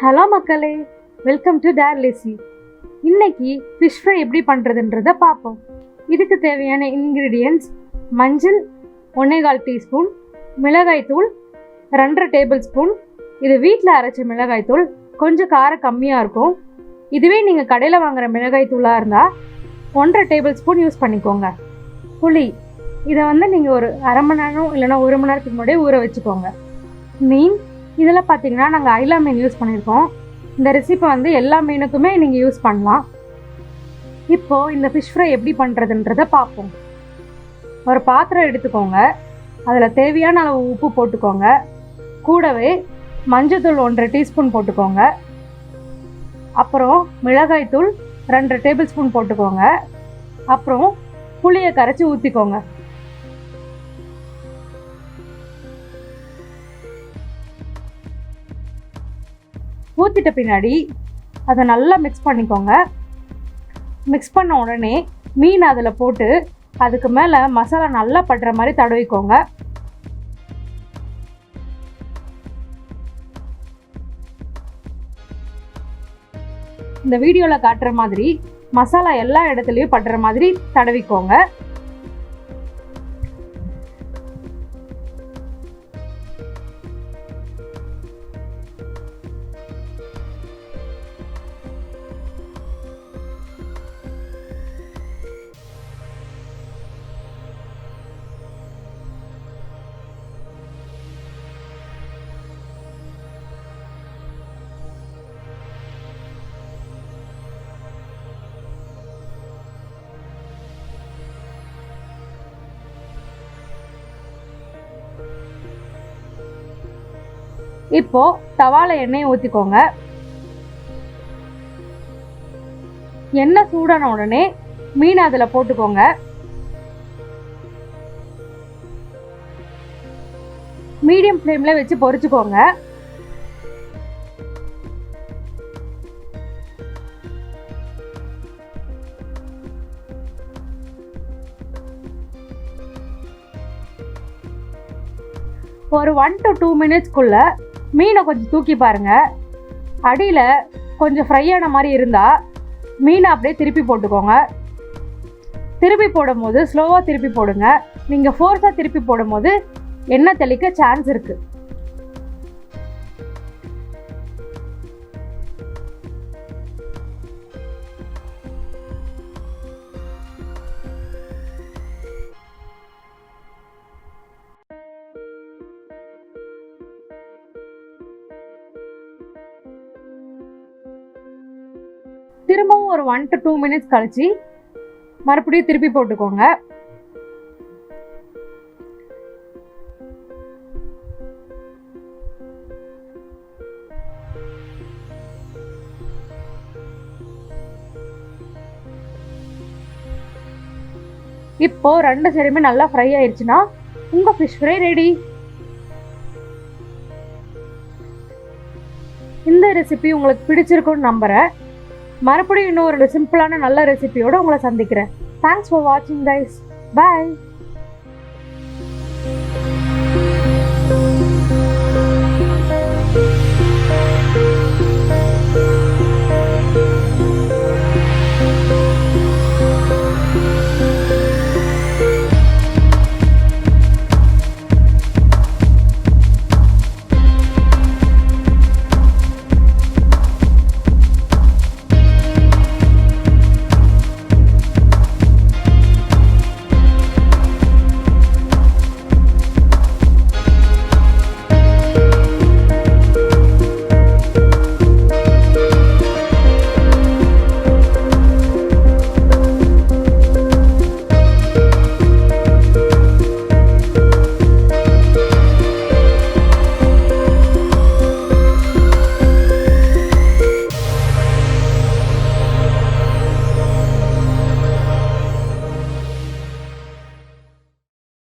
Hello மக்களே, welcome to dare lazy. இன்னைக்கு fish fry எப்படி பண்ணுறதுன்றதை பார்ப்போம். இதுக்கு தேவையான இன்க்ரீடியன்ட்ஸ்: மஞ்சள் 1/4 டீஸ்பூன், மிளகாய்த்தூள் 2 டேபிள் ஸ்பூன். இது வீட்டில் அரைச்ச மிளகாய்த்தூள், கொஞ்சம் காரம் கம்மியாக இருக்கும். இதுவே நீங்கள் கடையில் வாங்குகிற மிளகாய்த்தூளாக இருந்தால் 1.5 டேபிள் ஸ்பூன் யூஸ் பண்ணிக்கோங்க. புளி, இதை நீங்கள் ஒரு அரை மணி நேரம் இல்லைனா 1 மணி நேரத்துக்கு முன்னாடியே ஊற வச்சுக்கோங்க. மீன், இதில் பார்த்தீங்கன்னா நாங்கள் ஐலா மீன் யூஸ் பண்ணியிருக்கோம். இந்த ரெசிபி எல்லா மீனுக்குமே நீங்கள் யூஸ் பண்ணலாம். இப்போது இந்த ஃபிஷ் ஃப்ரை எப்படி பண்ணுறதுன்றதை பார்ப்போம். ஒரு பாத்திரம் எடுத்துக்கோங்க, அதில் தேவையான அளவு உப்பு போட்டுக்கோங்க. கூடவே மஞ்சள்தூள் 1.5 டீஸ்பூன் போட்டுக்கோங்க. அப்புறம் மிளகாய்த்தூள் 2 டேபிள் ஸ்பூன் போட்டுக்கோங்க. அப்புறம் புளியை கரைச்சி ஊற்றிக்கோங்க. ஊற்றிட்ட பின்னாடி அதை நல்லா மிக்ஸ் பண்ணிக்கோங்க. மிக்ஸ் பண்ண உடனே மீன் அதில் போட்டு அதுக்கு மேலே மசாலா நல்லா படுற மாதிரி தடவிக்கோங்க. இந்த வீடியோவில் காட்டுற மாதிரி மசாலா எல்லா இடத்துலையும் படுற மாதிரி தடவிக்கோங்க. இப்போ தவால எண்ணெயை ஊற்றிக்கோங்க. எண்ணெய் சூடான உடனே மீன் அதில் போட்டுக்கோங்க. மீடியம் ஃப்ளேமில் வச்சு பொரிச்சுக்கோங்க. ஒரு 1 to 2 மினிட்ஸ்க்குள்ள மீனை கொஞ்சம் தூக்கி பாருங்கள். அடியில் கொஞ்சம் ஃப்ரை ஆன மாதிரி இருந்தால் மீனை அப்படியே திருப்பி போட்டுக்கோங்க. திருப்பி போடும்போது ஸ்லோவாக திருப்பி போடுங்க. நீங்கள் ஃபோர்ஸாக திருப்பி போடும்போது எண்ணெய் தெளிக்க சான்ஸ் இருக்குது. திரும்பவும் ஒரு 1 to 2 மினிட்ஸ் கழிச்சு மறுபடியும் திருப்பி போட்டுக்கோங்க. இப்போ 2 சைடுமே நல்லா ஃப்ரை ஆயிடுச்சுன்னா உங்க ஃபிஷ் ஃப்ரை ரெடி. இந்த ரெசிபி உங்களுக்கு பிடிச்சிருக்கும்னு நம்புறேன். மறுபடியும் இன்னொரு சிம்பிளான நல்ல ரெசிபியோட உங்களை சந்திக்கிறேன். தேங்க்ஸ் ஃபார் வாட்சிங் கைஸ். பாய்.